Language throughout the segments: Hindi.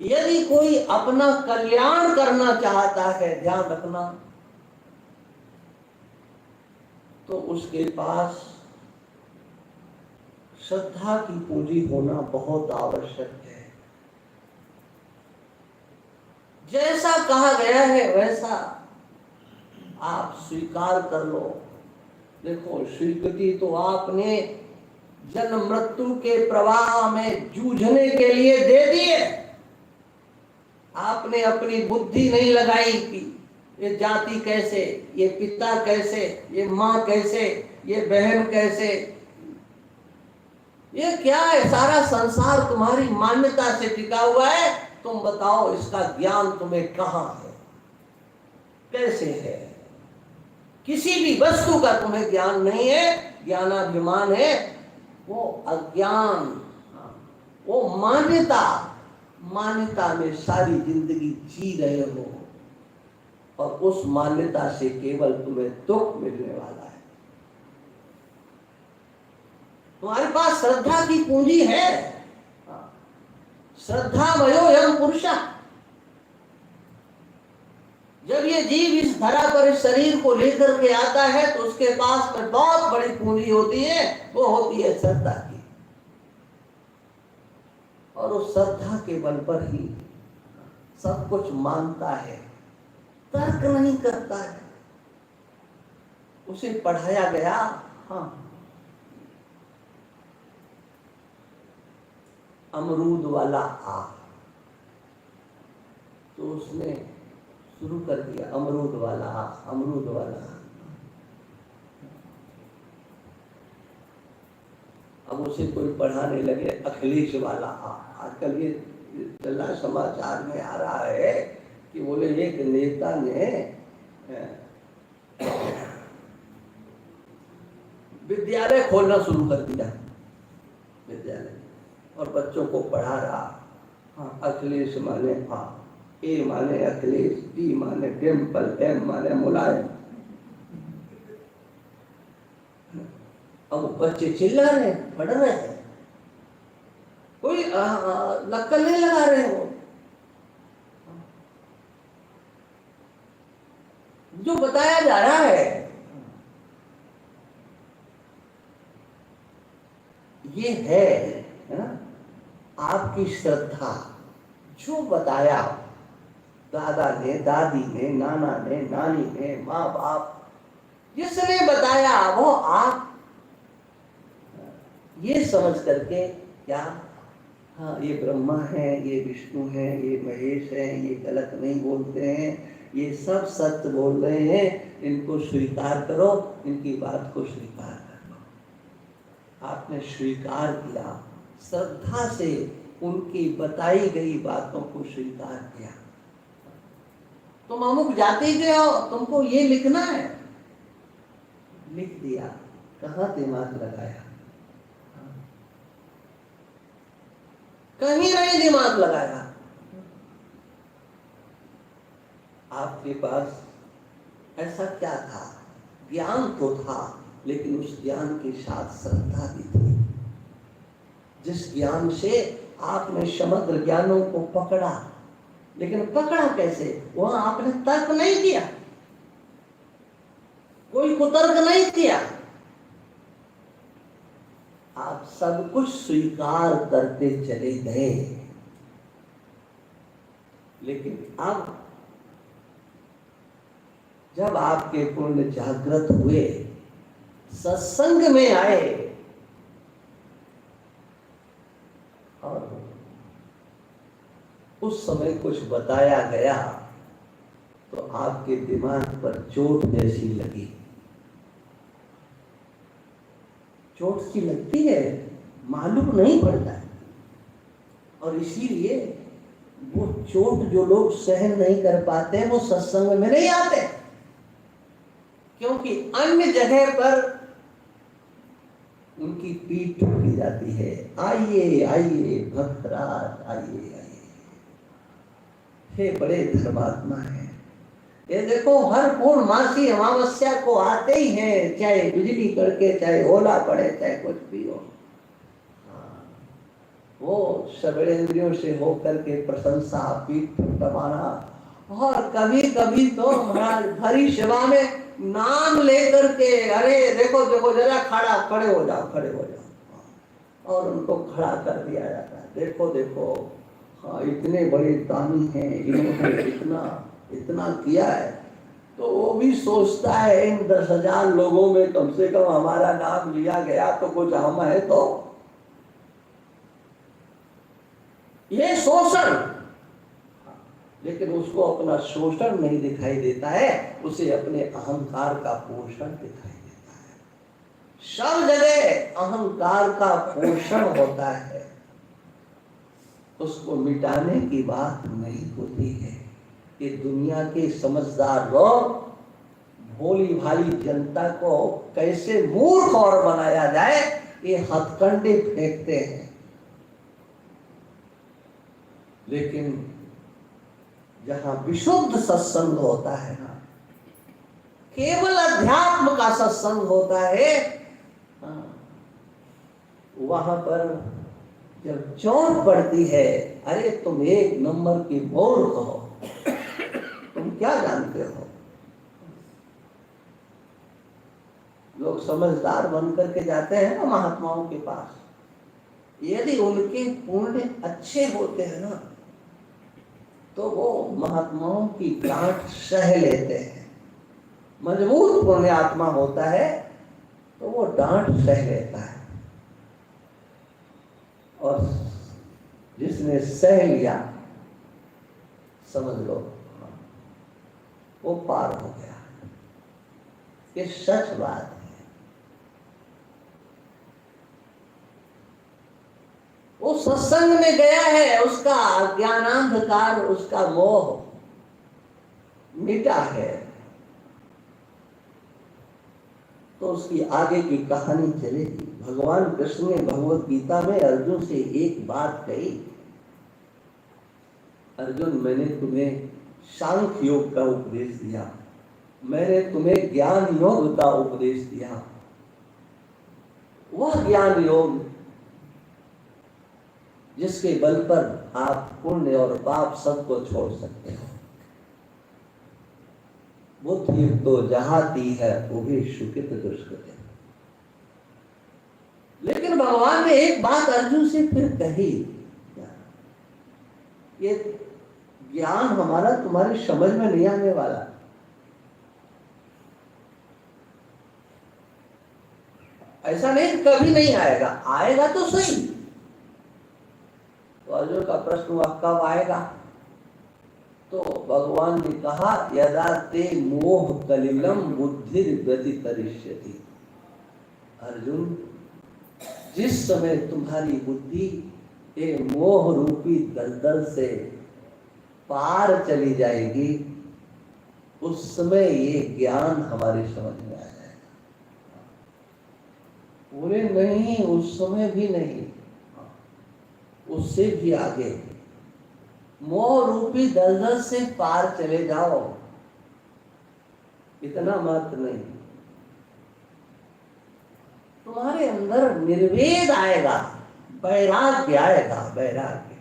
यदि कोई अपना कल्याण करना चाहता है, ध्यान रखना, तो उसके पास श्रद्धा की पूंजी होना बहुत आवश्यक है। जैसा कहा गया है वैसा आप स्वीकार कर लो। देखो, स्वीकृति तो आपने जन्म मृत्यु के प्रवाह में जूझने के लिए दे दिए। आपने अपनी बुद्धि नहीं लगाई कि ये जाति कैसे, ये पिता कैसे, ये माँ कैसे, ये बहन कैसे, ये क्या है। सारा संसार तुम्हारी मान्यता से टिका हुआ है। तुम बताओ, इसका ज्ञान तुम्हें कहाँ है, कैसे है? किसी भी वस्तु का तुम्हें ज्ञान नहीं है। ज्ञानाभिमान है, वो अज्ञान, वो मान्यता, मान्यता में सारी जिंदगी जी रहे हो, और उस मान्यता से केवल तुम्हें दुख मिलने वाला है। तुम्हारे पास श्रद्धा की पूंजी है। श्रद्धा वयोयम पुरुषा। जब ये जीव इस धरा पर इस शरीर को लेकर के आता है तो उसके पास में बहुत बड़ी पूंजी होती है, वो होती है श्रद्धा की। और उस श्रद्धा के बल पर ही सब कुछ मानता है, तर्क नहीं करता है। उसे पढ़ाया गया, हाँ, अमरूद वाला आ, तो उसने शुरू कर दिया अमरूद वाला आ, अमरूद वाला आ। अब उसे कोई पढ़ाने लगे अखिलेश वाला आ। आजकल ये चला समाचार में आ रहा है कि बोले एक नेता ने विद्यालय खोलना शुरू कर दिया, विद्यालय, और बच्चों को पढ़ा रहा। हाँ, अखिलेश माने आ, ए माने अखिलेश, डी माने डिम्पल, एम माने मुलायम। अब बच्चे चिल्ला रहे, पढ़ रहे हैं, कोई नक्कल नहीं लगा रहे हो। जो बताया जा रहा है ये है ना, आपकी श्रद्धा। जो बताया दादा ने, दादी ने, नाना ने, नानी ने, माँ बाप, जिसने बताया वो आप ये समझ करके, क्या, हाँ, ये ब्रह्मा है, ये विष्णु है, ये महेश है, ये गलत नहीं बोलते हैं, ये सब सत्य बोल रहे हैं, इनको स्वीकार करो, इनकी बात को स्वीकार करो। आपने स्वीकार किया, श्रद्धा से उनकी बताई गई बातों को स्वीकार किया। तुम अमुक जाति के हो, तुमको ये लिखना है, लिख दिया। कहाँ दिमाग लगाया? कहीं नहीं दिमाग लगाया। आपके पास ऐसा क्या था? ज्ञान तो था, लेकिन उस ज्ञान के साथ श्रद्धा भी थी। जिस ज्ञान से आपने समग्र ज्ञानों को पकड़ा, लेकिन पकड़ा कैसे? वहां आपने तर्क नहीं किया, कोई कुतर्क नहीं किया, आप सब कुछ स्वीकार करते चले गए। लेकिन अब जब आपके पुण्य जागृत हुए, सत्संग में आए, और उस समय कुछ बताया गया, तो आपके दिमाग पर चोट जैसी लगी। चोट सी लगती है, मालूम नहीं पड़ता है। और इसीलिए वो चोट जो लोग सहन नहीं कर पाते हैं, वो सत्संग में नहीं आते, क्योंकि अन्य जगह पर उनकी पीठ ठुकी जाती है। आइए आइए भक्तराज, आइए आइए, हे बड़े धर्मात्मा है। ये देखो, हर पूर्णमासी अमावस्या को आते ही हैं, चाहे बिजली कड़के, चाहे ओला पड़े, चाहे कुछ भी हो। वो सर्वेंद्रियों से होकर के प्रशंसा पीठ थपथपाना, और कभी कभी तो महाराज भरी सेवा में नाम लेकर के, अरे देखो देखो जरा खड़े हो जाओ, खड़े हो जाओ, और उनको खड़ा कर दिया जाता है। देखो देखो, हाँ इतने बड़े दानी हैं, इन्होंने इतना इतना किया है। तो वो भी सोचता है इन 10,000 लोगों में कम से कम हमारा नाम लिया गया तो कुछ हम है। तो ये शोषण, लेकिन उसको अपना शोषण नहीं दिखाई देता है, उसे अपने अहंकार का पोषण दिखाई देता है। सब जगह अहंकार का पोषण होता है, उसको मिटाने की बात नहीं होती है। ये दुनिया के समझदार लोग भोली भाली जनता को कैसे मूर्ख और बनाया जाए, ये हथकंडे फेंकते हैं। लेकिन जहां विशुद्ध सत्संग होता है ना, केवल अध्यात्म का सत्संग होता है, वहां पर जब चोट पड़ती है, अरे तुम 1 नंबर की मूर्ख हो, तुम क्या जानते हो। लोग समझदार बन करके जाते हैं ना महात्माओं के पास, यदि उनके पुण्य अच्छे होते हैं ना, तो वो महात्माओं की डांट सह लेते हैं। मजबूत पुण्य आत्मा होता है तो वो डांट सह लेता है, और जिसने सह लिया समझ लो वो पार हो गया। ये सच बात है। वो सत्संग में गया है, उसका ज्ञानांधकार, उसका मोह मिटा है, तो उसकी आगे की कहानी चलेगी। भगवान कृष्ण ने भगवत गीता में अर्जुन से एक बात कही, अर्जुन मैंने तुम्हें सांख्य योग का उपदेश दिया, मैंने तुम्हें ज्ञान योग का उपदेश दिया। वह ज्ञान योग जिसके बल पर आप पुण्य और पाप सबको छोड़ सकते हो। बुद्धि तो जहाती है वो भी सुकृत दुष्कृत है। लेकिन भगवान ने एक बात अर्जुन से फिर कही, ये ज्ञान हमारा तुम्हारी समझ में नहीं आने वाला। ऐसा नहीं कभी नहीं आएगा, आएगा तो सही। तो अर्जुन का प्रश्न हुआ कब आएगा? तो भगवान ने कहा यदा ते मोह कलिलम बुद्धि व्यतितरिष्यति। अर्जुन, जिस समय तुम्हारी बुद्धि ये मोह रूपी दलदल से पार चली जाएगी, उस समय ये ज्ञान हमारी समझ में आ जाएगा। पूरे नहीं, उस समय भी नहीं, उससे भी आगे। मोह रूपी दलदल से पार चले जाओ, इतना मात्र नहीं, तुम्हारे अंदर निर्वेद आएगा, वैराग्य आएगा। वैराग्य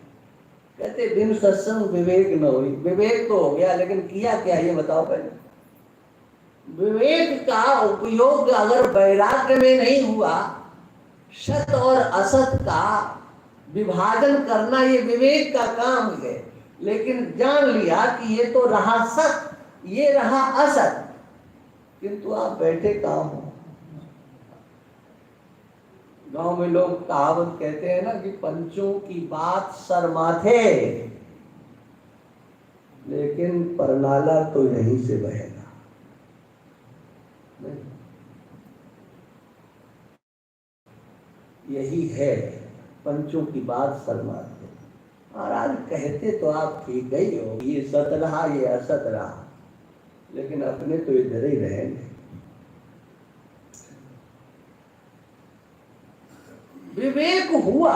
कहते बिन सत्संग विवेक न हुई। विवेक तो हो गया, लेकिन किया क्या ये बताओ पहले। विवेक का उपयोग अगर वैराग्य में नहीं हुआ, सत और असत का विभाजन करना ये विवेक का काम है। लेकिन जान लिया कि ये तो रहा सत, ये रहा असत, किंतु आप बैठे काम हो। गांव में लोग कहावत कहते हैं ना कि पंचों की बात सर माथे, लेकिन परनाला तो यहीं से बहेगा। यही है, पंचों की बात सर माथे। महाराज कहते तो आप ठीक ही हो, ये सत रहा ये असत रहा, लेकिन अपने तो इधर ही रहेंगे। विवेक हुआ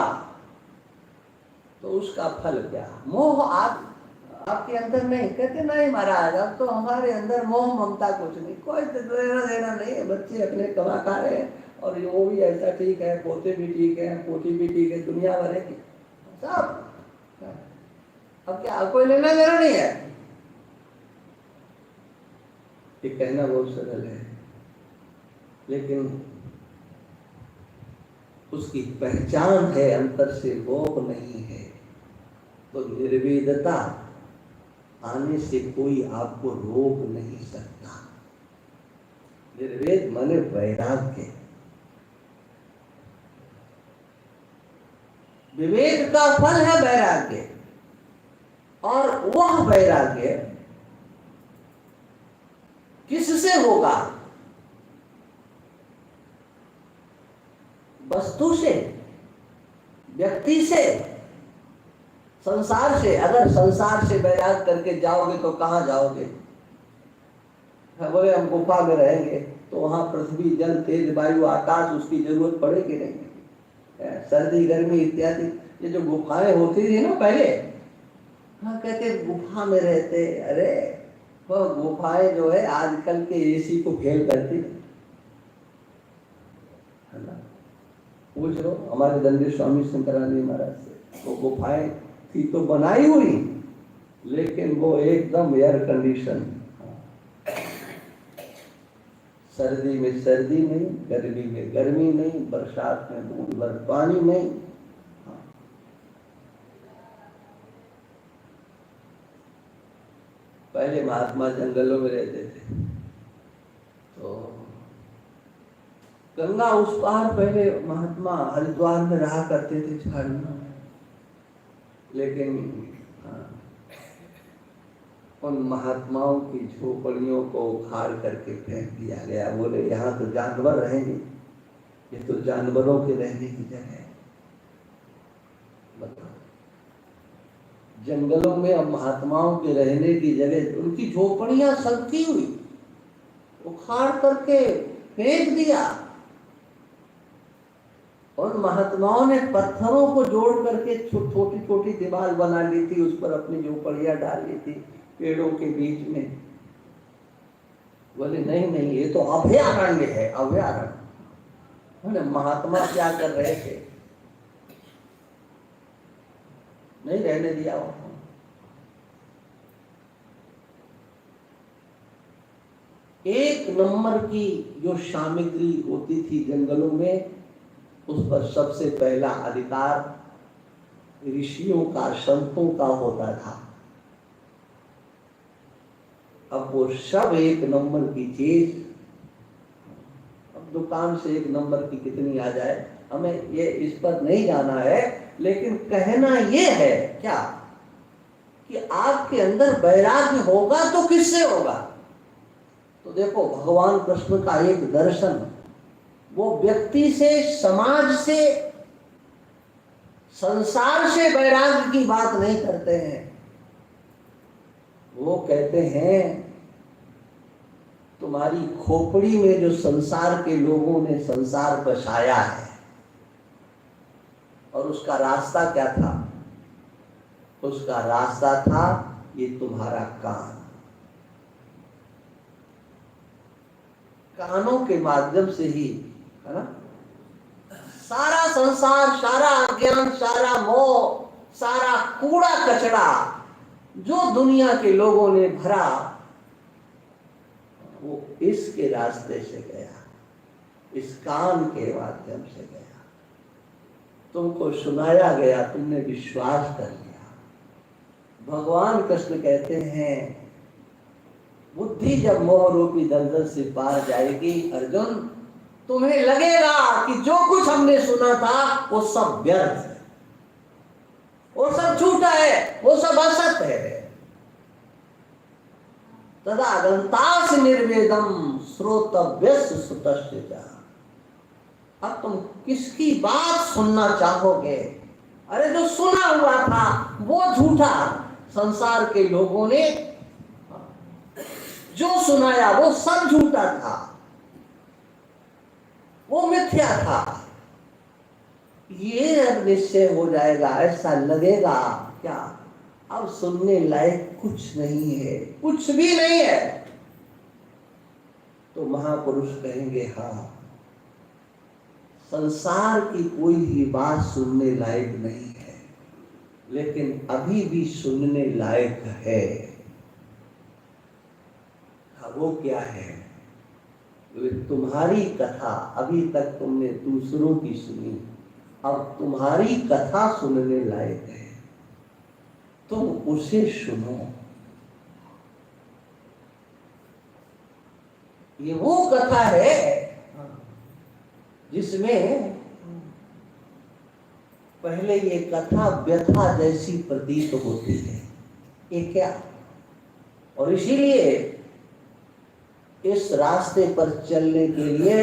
तो उसका फल क्या? मोह आपके अंदर नहीं। कहते नहीं महाराज, अब तो हमारे अंदर मोह ममता कुछ नहीं, कोई लेना देना नहीं है। बच्चे अपने कमा खा रहे हैं, और वो भी ऐसा ठीक है, पोते भी ठीक है, पोती भी ठीक है, दुनिया भर की। सब। अब क्या कोई लेना देना नहीं है। ये कहना बहुत सरल है, लेकिन उसकी पहचान है, अंतर से मोह नहीं है। तो निर्वेदता आने से कोई आपको रोक नहीं सकता। निर्वेद माने वैराग्य। विवेक का फल है वैराग्य, और वह वैराग्य किससे होगा? वस्तु से, व्यक्ति से, संसार से। अगर संसार से वैराग करके जाओगे तो कहाँ जाओगे? बोले हम गुफा में रहेंगे तो वहां पृथ्वी, जल, तेज, वायु, आकाश, उसकी जरूरत पड़ेगी नहीं। सर्दी, गर्मी इत्यादि ये जो गुफाएं होती थी ना पहले, हाँ कहते गुफा में रहते। अरे वो गुफाएं जो है आजकल के एसी को फेल करती है ना। पूछ लो हमारे दंडी स्वामी शंकरानंद महाराज से, वो गुफाएं थी तो बनाई हुई, लेकिन वो एकदम एयर कंडीशन। सर्दी में सर्दी नहीं, गर्मी में गर्मी नहीं, बरसात में बूंद भर पानी नहीं। पहले महात्मा जंगलों में रहते थे, तो गंगा उस पार पहले महात्मा हरिद्वार में रहा करते थे झाड़ियों में, लेकिन उन महात्माओं की झोपड़ियों को उखाड़ करके फेंक दिया गया। बोले यहाँ तो जानवर रहेंगे, ये तो जानवरों के रहने की जगह है। बताओ, जंगलों में अब महात्माओं के रहने की जगह, उनकी झोपड़ियां सड़ती हुई उखाड़ करके फेंक दिया। और महात्माओं ने पत्थरों को जोड़ करके छोटी छोटी दीवार बना ली थी, उस पर अपनी झोपड़ियां डाल ली थी पेड़ों के बीच में। बोले नहीं नहीं, ये तो अभयारण्य है, अभयारण्य। महात्मा क्या कर रहे थे? नहीं रहने दिया। एक नंबर की जो सामग्री होती थी जंगलों में, उस पर सबसे पहला अधिकार ऋषियों का, संतों का होता था। अब वो सब एक नंबर की चीज, अब दुकान से एक नंबर की कितनी आ जाए, हमें ये इस पर नहीं जाना है, लेकिन कहना ये है क्या कि आपके अंदर वैराग्य होगा तो किससे होगा? तो देखो भगवान कृष्ण का एक दर्शन, वो व्यक्ति से, समाज से, संसार से वैराग्य की बात नहीं करते हैं। वो कहते हैं तुम्हारी खोपड़ी में जो संसार के लोगों ने संसार बसाया है, और उसका रास्ता क्या था? उसका रास्ता था ये तुम्हारा कान। कानों के माध्यम से ही, है ना, सारा संसार, सारा अज्ञान, सारा मोह, सारा कूड़ा कचरा जो दुनिया के लोगों ने भरा, वो इसके रास्ते से गया, इस कान के माध्यम से गया। तुमको सुनाया गया, तुमने विश्वास कर लिया। भगवान कृष्ण कहते हैं बुद्धि जब मोह रूपी दलदल से पार जाएगी अर्जुन, तुम्हें लगेगा कि जो कुछ हमने सुना था वो सब व्यर्थ है, वो सब झूठा है, वो सब असत है। तदा गंतास निर्वेदम श्रोतव्यस्य सुतस्य च। अब तुम किसकी बात सुनना चाहोगे? अरे जो सुना हुआ था वो झूठा, संसार के लोगों ने जो सुनाया वो सब झूठा था, वो मिथ्या था। ये अब निश्चय हो जाएगा, ऐसा लगेगा क्या अब सुनने लायक कुछ नहीं है, कुछ भी नहीं है। तो महापुरुष कहेंगे हाँ, संसार की कोई भी बात सुनने लायक नहीं है। लेकिन अभी भी सुनने लायक है। वो क्या है? तुम्हारी कथा अभी तक तुमने दूसरों की सुनी, अब तुम्हारी कथा सुनने लायक है, तुम उसे सुनो। ये वो कथा है जिसमें पहले ये कथा व्यथा जैसी प्रतीत होती है, ये क्या? और इसीलिए इस रास्ते पर चलने के लिए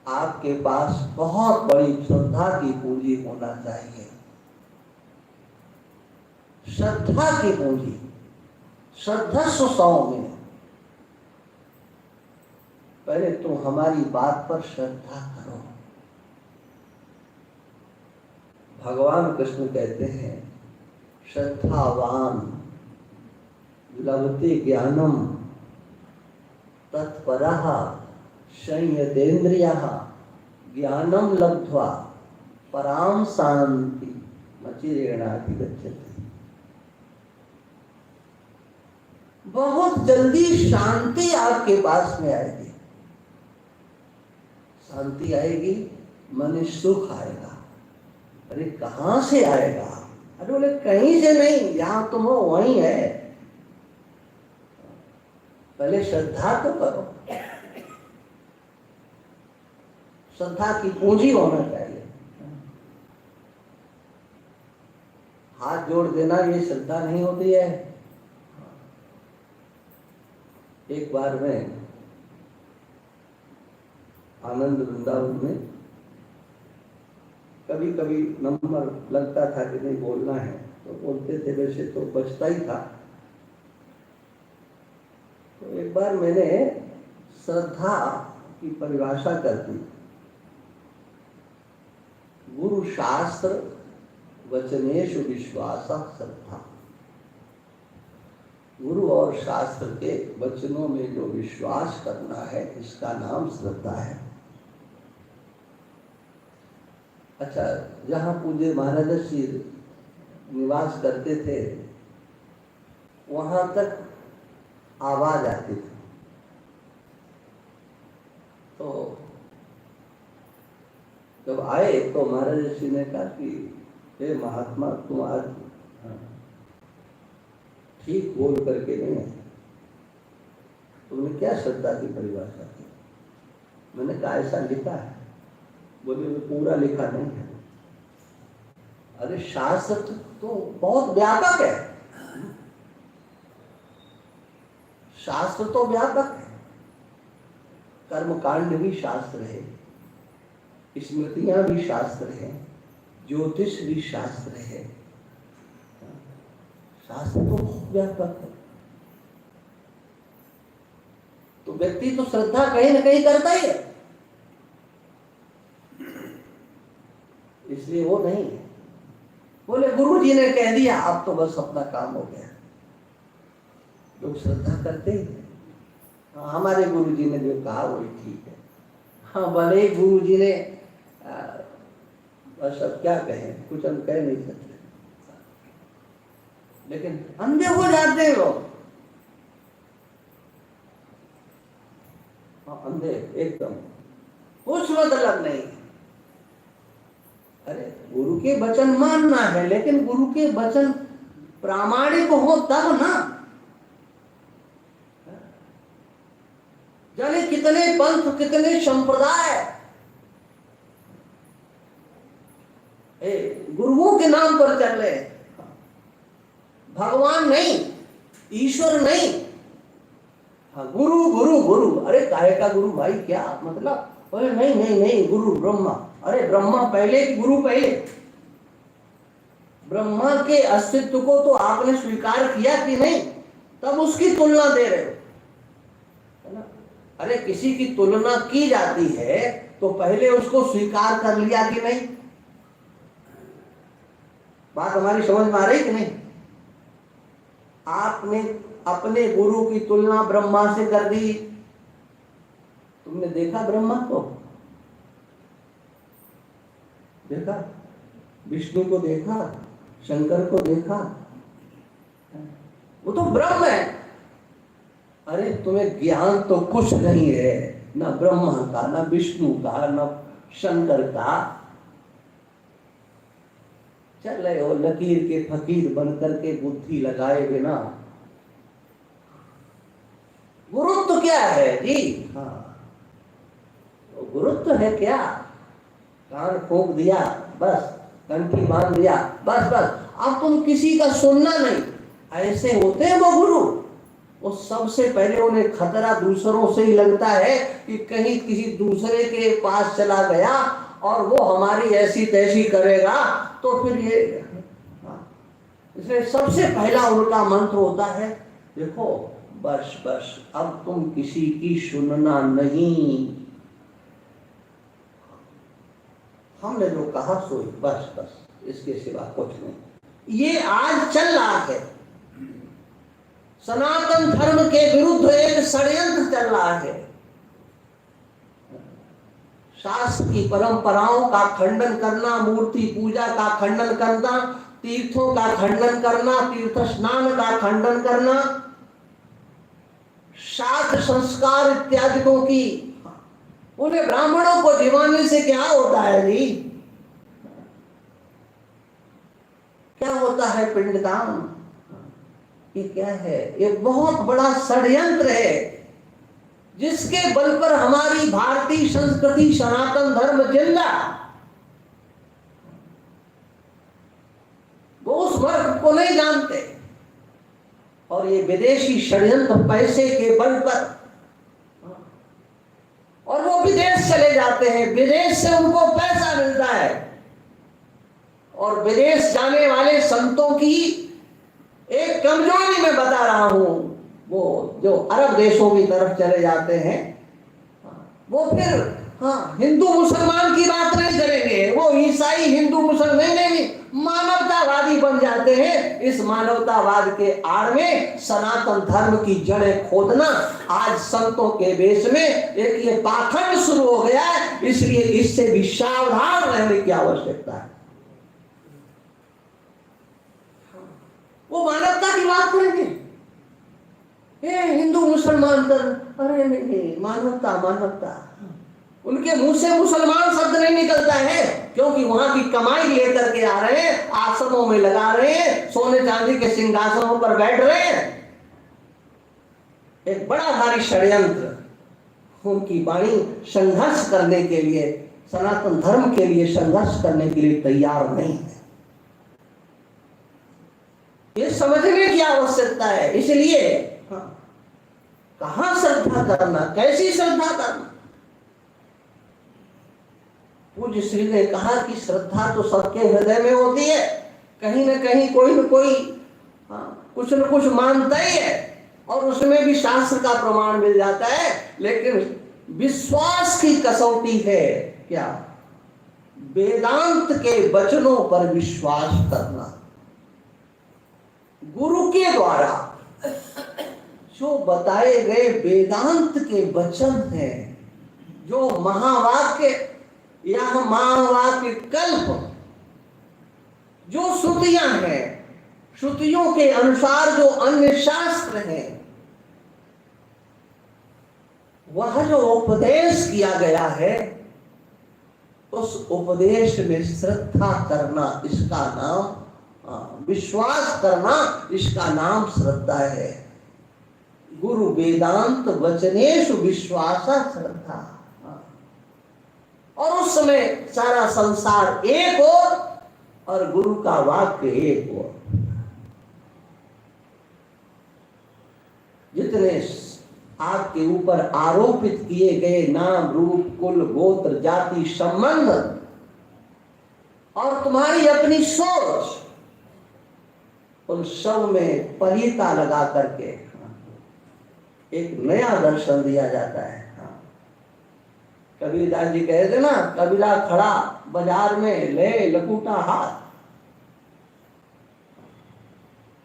आपके पास बहुत बड़ी श्रद्धा की पूंजी होना चाहिए। श्रद्धा की पूंजी, श्रद्धस्व सौम्य। पहले तुम हमारी बात पर श्रद्धा करो। भगवान कृष्ण कहते हैं, श्रद्धावान लभते ज्ञानम तत्परः संयतेन्द्रियः ज्ञानम लब्ध्वा पराम शांति मचिरेणाधिगच्छति। बहुत जल्दी शांति आपके पास में आएगी। शांति आएगी मन सुख आएगा। अरे कहाँ से आएगा? अरे बोले कहीं से नहीं, जहां तुम हो वहीं है। पहले श्रद्धा तो करो। श्रद्धा की पूंजी होना चाहिए। हाथ जोड़ देना ये श्रद्धा नहीं होती है। एक बार मैं आनंद वृंदावन में कभी कभी नंबर लगता था कि नहीं बोलना है तो बोलते थे, वैसे तो बचता ही था। तो एक बार मैंने श्रद्धा की परिभाषा कर दी, गुरु शास्त्र वचनेषु विश्वासः श्रद्धा। गुरु और शास्त्र के वचनों में जो विश्वास करना है, इसका नाम श्रद्धा है। अच्छा, जहाँ पूज्य महाराज जी निवास करते थे वहां तक आवाज आती थी। तो जब आए तो महाराज जी ने कहा कि हे महात्मा, तुम आज ठीक बोल करके नहीं है, तुमने क्या श्रद्धा की परिभाषा की? मैंने कहा ऐसा लिखा है। बोले वो पूरा लिखा नहीं है। अरे शास्त्र तो बहुत व्यापक है, शास्त्र तो व्यापक है। कर्मकांड भी शास्त्र है, स्मृतियां भी शास्त्र है, ज्योतिष भी शास्त्र है। शास्त्र तो बहुत व्यापक है। तो व्यक्ति तो श्रद्धा कहीं ना कहीं करता ही है, इसलिए वो नहीं है। बोले गुरु जी ने कह दिया, अब तो बस अपना काम हो गया। लोग श्रद्धा करते ही हैं। हाँ, हमारे गुरु जी ने जो कहा वही ठीक है। हाँ, भले ही गुरु जी ने बस अब क्या कहें, कुछ हम कह नहीं सकते। लेकिन अंधे हो जाते हैं लोग। हाँ, अंधे एकदम, कुछ मतलब नहीं। अरे गुरु के वचन मानना है, लेकिन गुरु के वचन प्रामाणिक हो तब ना। जाने कितने पंथ, कितने संप्रदाय गुरुओं के नाम पर चल रहे हैं। भगवान नहीं, ईश्वर नहीं। हाँ, गुरु गुरु गुरु। अरे काहे का गुरु भाई, क्या मतलब? अरे नहीं नहीं नहीं, गुरु ब्रह्मा। अरे ब्रह्मा पहले कि गुरु पहले? ब्रह्मा के अस्तित्व को तो आपने स्वीकार किया कि नहीं, तब उसकी तुलना दे रहे हो, है ना? अरे किसी की तुलना की जाती है तो पहले उसको स्वीकार कर लिया कि नहीं? बात हमारी समझ में आ रही कि नहीं? आपने अपने गुरु की तुलना ब्रह्मा से कर दी। तुमने देखा ब्रह्मा को? देखा? विष्णु को देखा, शंकर को देखा, वो तो ब्रह्म है। अरे तुम्हें ज्ञान तो कुछ नहीं है, न ब्रह्मा का, न विष्णु का, न शंकर का। चल रहे हो लकीर के फकीर बनकर के बुद्धि लगाए बिना। गुरुत्व क्या है जी? हाँ, गुरुत्व है क्या? कान फूंक दिया बस, कंठी बांध दिया बस बस, अब तुम किसी का सुनना नहीं। ऐसे होते हैं वो गुरु। वो सबसे पहले उन्हें खतरा दूसरों से ही लगता है कि कहीं किसी दूसरे के पास चला गया और वो हमारी ऐसी तैसी करेगा तो फिर ये। इसलिए सबसे पहला उनका मंत्र होता है, देखो बस बस अब तुम किसी की सुनना नहीं, हमने जो कहा सो बस बस, इसके सिवा कुछ नहीं। ये आज चल रहा है, सनातन धर्म के विरुद्ध एक षड्यंत्र चल रहा है। शास्त्र की परंपराओं का खंडन करना, मूर्ति पूजा का खंडन करना, तीर्थों का खंडन करना, तीर्थ स्नान का खंडन करना, श्राद्ध संस्कार इत्यादिकों की। उन्हें ब्राह्मणों को जीवाने से क्या होता है जी? क्या होता है पिंडदान? ये क्या है? ये बहुत बड़ा षड्यंत्र है जिसके बल पर हमारी भारतीय संस्कृति सनातन धर्म जिंदा। वो उस वर्ग को नहीं जानते और ये विदेशी षड्यंत्र पैसे के बल पर, और वो विदेश चले जाते हैं, विदेश से उनको पैसा मिलता है। और विदेश जाने वाले संतों की एक कमजोरी मैं बता रहा हूं, वो जो अरब देशों की तरफ चले जाते हैं वो फिर हिंदू मुसलमान की बात नहीं करेंगे, वो ईसाई हिंदू मुसलमान नहीं, मानवतावादी बन जाते हैं। इस मानवतावाद के आड़ में सनातन धर्म की जड़ें खोदना आज संतों के वेश में एक ये पाखंड शुरू हो गया है। इसलिए इससे भी सावधान रहने की आवश्यकता है। वो मानवता की बात करेंगे, ये हिंदू मुसलमान कर, अरे नहीं, मानवता मानवता। उनके मुंह से मुसलमान शब्द नहीं निकलता है, क्योंकि वहां की कमाई लेकर के आ रहे हैं, आश्रमों में लगा रहे हैं, सोने चांदी के सिंहासनों पर बैठ रहे हैं। एक बड़ा भारी षड्यंत्र, उनकी वाणी संघर्ष करने के लिए, सनातन धर्म के लिए संघर्ष करने के लिए तैयार नहीं है। ये समझने की आवश्यकता है। इसलिए कहां श्रद्धा करना, कैसी श्रद्धा करना? पूज्य श्री ने कहा कि श्रद्धा तो सबके हृदय में होती है, कहीं न कहीं कोई न कोई कुछ न कुछ मानता ही है और उसमें भी शास्त्र का प्रमाण मिल जाता है। लेकिन विश्वास की कसौटी है क्या? वेदांत के वचनों पर विश्वास करना। गुरु के द्वारा जो बताए गए वेदांत के वचन हैं, जो महावाक्य या महावाक्य कल्प, जो श्रुतियां हैं, श्रुतियों के अनुसार जो अन्य शास्त्र हैं, वह जो उपदेश किया गया है, उस उपदेश में श्रद्धा करना, इसका नाम विश्वास करना, इसका नाम श्रद्धा है। गुरु वेदांत वचनेषु विश्वासा श्रद्धा। और उस समय सारा संसार एक और गुरु का वाक्य एक हो। जितने आपके ऊपर आरोपित किए गए नाम, रूप, कुल, गोत्र, जाति, संबंध और तुम्हारी अपनी सोच, उन सब में परिता लगा करके एक नया दर्शन दिया जाता है। कबीरदास जी कहते ना, कबीरा खड़ा बाजार में ले लकूटा हाथ,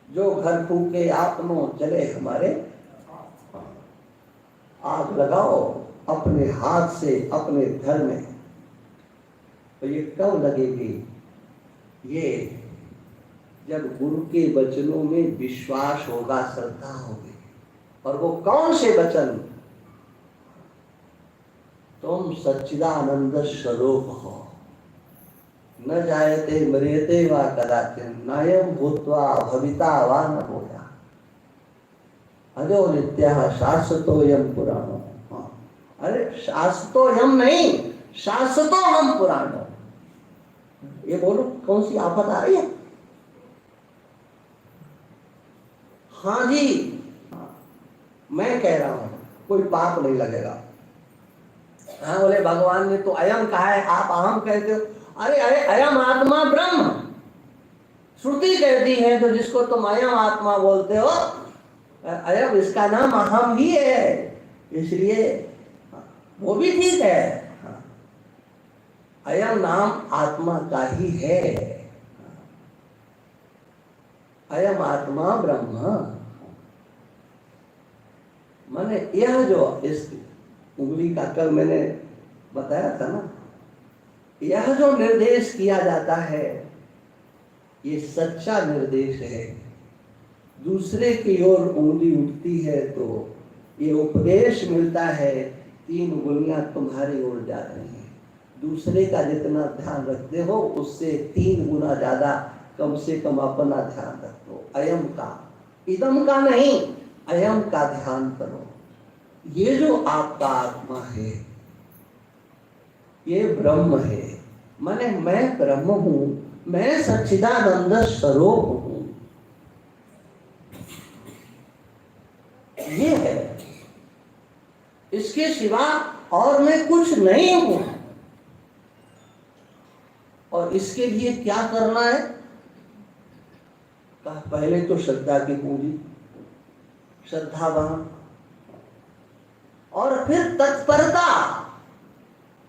जो घर फूके आपनो चले हमारे, आग लगाओ अपने हाथ से अपने घर में। तो ये कब लगेगी? ये जब गुरु के वचनों में विश्वास होगा, श्रद्धा होगी, और वो कौन से वचन? तुम सच्चिदानंद स्वरूप हो, न जायते मर्यते वा कदाचिन, नायम भूत्वा भविता वा न भूया, अजो नित्यः शाश्वतोऽयं पुराणो। अरे शाश्वतोऽयं नहीं, शाश्वतोऽहं पुराणो। ये बोलो कौन सी आफत आ रही है? हाँ जी, मैं कह रहा हूं, कोई पाप नहीं लगेगा। हाँ बोले भगवान ने तो अयम कहा है, आप अहम कहते हो। अरे अरे, अयम आत्मा ब्रह्म श्रुति कहती है, तो जिसको तुम अयम आत्मा बोलते हो, अयम इसका नाम अहम ही है, इसलिए वो भी ठीक है। अयम नाम आत्मा का ही है। अयम आत्मा ब्रह्म माने यह जो इस उंगली का कल मैंने बताया था ना, यह जो निर्देश किया जाता है ये सच्चा निर्देश है। दूसरे की ओर उंगली उठती है तो ये उपदेश मिलता है, 3 उंगलियां तुम्हारी ओर जा रही हैं। दूसरे का जितना ध्यान रखते हो उससे 3 गुना ज्यादा कम से कम अपना ध्यान रखो। अयम का, इदम का नहीं, अयम का ध्यान करो। ये जो आपका आत्मा है ये ब्रह्म है, माने मैं ब्रह्म हूं, मैं सच्चिदानंद स्वरूप हूं। ये है, इसके सिवा और मैं कुछ नहीं हूं। और इसके लिए क्या करना है? पहले तो श्रद्धा की पूंजी, श्रद्धावान, और फिर तत्परता,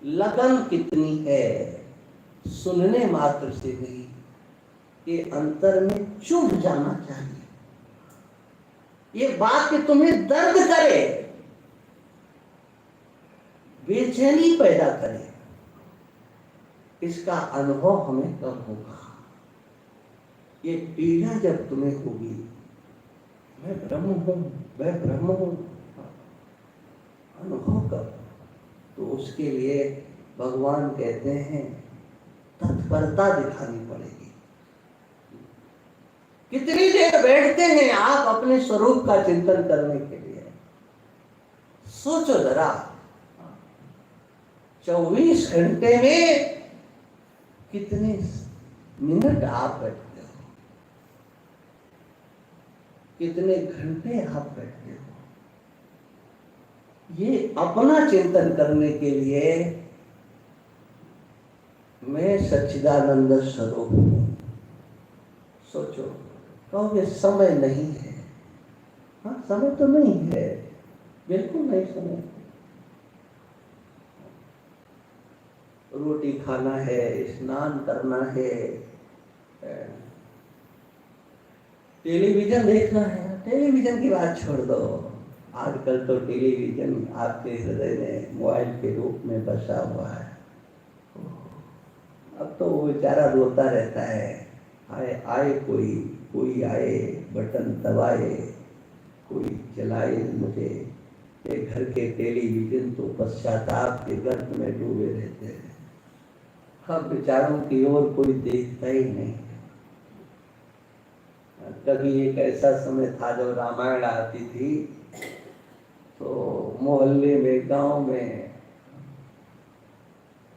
लगन कितनी है, सुनने मात्र से नहीं, ये अंतर में चुभ जाना चाहिए। ये बात कि तुम्हें दर्द करे, बेचैनी पैदा करे, इसका अनुभव हमें कब होगा? ये पीड़ा जब तुम्हें होगी, मैं ब्रह्म हूं, मैं ब्रह्म हूं, अनुभव कब? तो उसके लिए भगवान कहते हैं तत्परता दिखानी पड़ेगी। कितनी देर बैठते हैं आप अपने स्वरूप का चिंतन करने के लिए? सोचो जरा, 24 घंटे में कितने मिनट आप बैठते हो, कितने घंटे आप बैठते हो? ये अपना चिंतन करने के लिए मैं सच्चिदानंद स्वरूप हूं। सोचो, कहोगे समय नहीं है। हाँ, समय तो नहीं है, बिल्कुल नहीं समय। रोटी खाना है, स्नान करना है, टेलीविजन देखना है। टेलीविजन की बात छोड़ दो, आजकल तो टेलीविजन आपके हृदय में मोबाइल के रूप में बसा हुआ है। अब तो वो बेचारा रोता रहता है, आए आए कोई आए, बटन दबाए, कोई चलाए मुझे। ये घर के टेलीविजन तो पश्चाताप के गर्त में डूबे रहते हैं। अब बेचारों की ओर कोई देखता ही नहीं। कभी एक ऐसा समय था जब रामायण आती थी तो मोहल्ले में, गांव में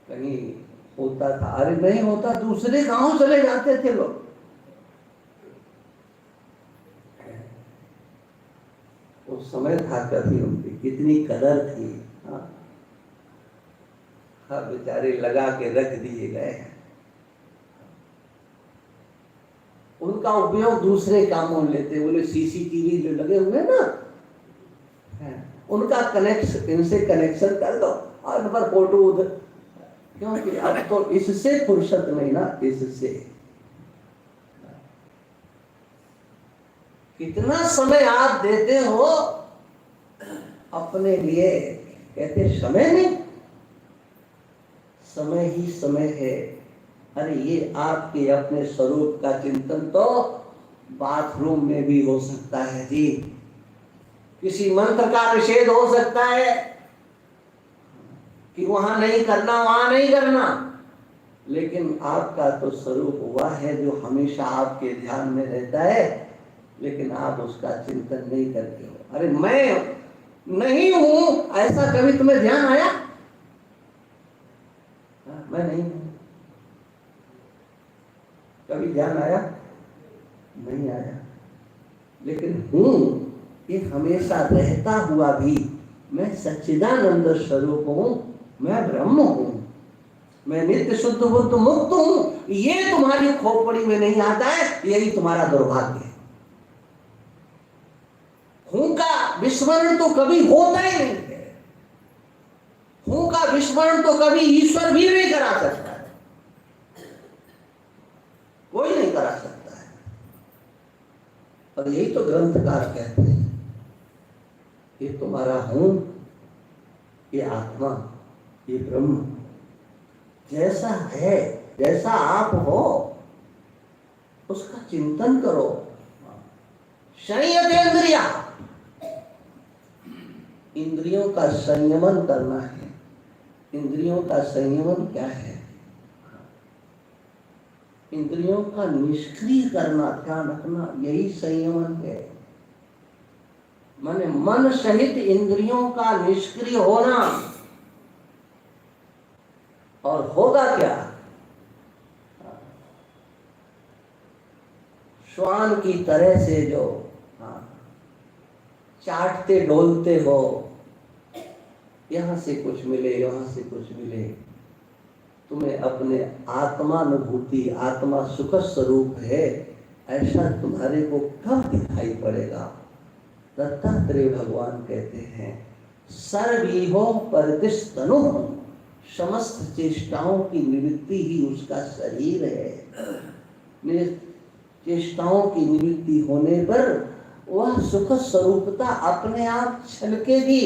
कहीं होता था, अरे नहीं होता, दूसरे गांव चले जाते थे लोग। उस समय था कभी उनकी कितनी कदर थी। हाँ, बेचारे लगा के रख दिए गए। उनका उपयोग दूसरे कामों में लेते। बोले सीसीटीवी जो लगे हुए ना, उनका कनेक्शन, इनसे कनेक्शन कर दो और उन पर फोटो उधर, क्योंकि अब तो इससे फुर्सत नहीं ना। इससे कितना समय आप देते हो अपने लिए? कहते समय नहीं, समय ही समय है। अरे ये आपके अपने स्वरूप का चिंतन तो बाथरूम में भी हो सकता है जी। किसी मंत्र का निषेध हो सकता है कि वहां नहीं करना, वहां नहीं करना, लेकिन आपका तो स्वरूप हुआ है जो हमेशा आपके ध्यान में रहता है, लेकिन आप उसका चिंतन नहीं करते हो। अरे मैं नहीं हूं, ऐसा कभी तुम्हें ध्यान आया? मैं नहीं हूं, कभी ध्यान आया? नहीं आया। लेकिन हूं ये हमेशा रहता हुआ भी मैं सच्चिदानंद स्वरूप हूं, मैं ब्रह्म हूं, मैं नित्य शुद्ध बुद्ध मुक्त हूं। ये तुम्हारी खोपड़ी में नहीं आता है, यही तुम्हारा दुर्भाग्य है। हूं का विस्मरण तो कभी होता ही नहीं है। हूं का विस्मरण तो कभी ईश्वर भी नहीं करा सकता है, कोई नहीं करा सकता है। और यही तो ग्रंथकार कहते हैं, ये तुम्हारा हूं, ये आत्मा, ये ब्रह्म जैसा है, जैसा आप हो, उसका चिंतन करो। संयमेंद्रिया, इंद्रियों का संयमन करना है। इंद्रियों का संयमन क्या है? इंद्रियों का निष्क्रिय करना, ध्यान रखना, यही संयमन है। माने मन सहित इंद्रियों का निष्क्रिय होना। और होगा क्या? श्वान की तरह से जो चाटते डोलते हो, यहां से कुछ मिले, वहां से कुछ मिले, तुम्हें अपने आत्मानुभूति, आत्मा सुख स्वरूप है, ऐसा तुम्हारे को कब दिखाई पड़ेगा? दत्तात्रेय भगवान कहते हैं, सर्वीहो परदिस्तनु, समस्त चेष्टाओं की निवृत्ति ही उसका शरीर है। चेष्टाओं की निवृत्ति होने पर वह सुख स्वरूपता अपने आप झलकेगी।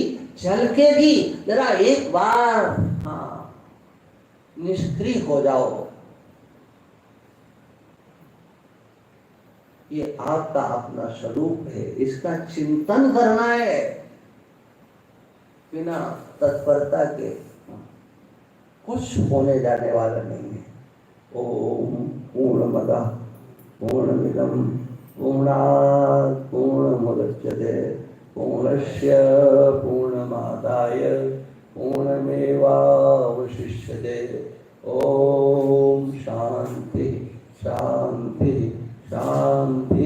जरा एक बार निष्क्रिय हो जाओ। ये आपका अपना स्वरूप है, इसका चिंतन करना है। बिना तत्परता के कुछ होने जाने वाला नहीं है। ओम पूर्णमदः पूर्णमिदं पूर्णात् पूर्णमुदच्यते पूर्णस्य पूर्णमादाय पूर्णमेवावशिष्यते। ओम शांति शांति शांति।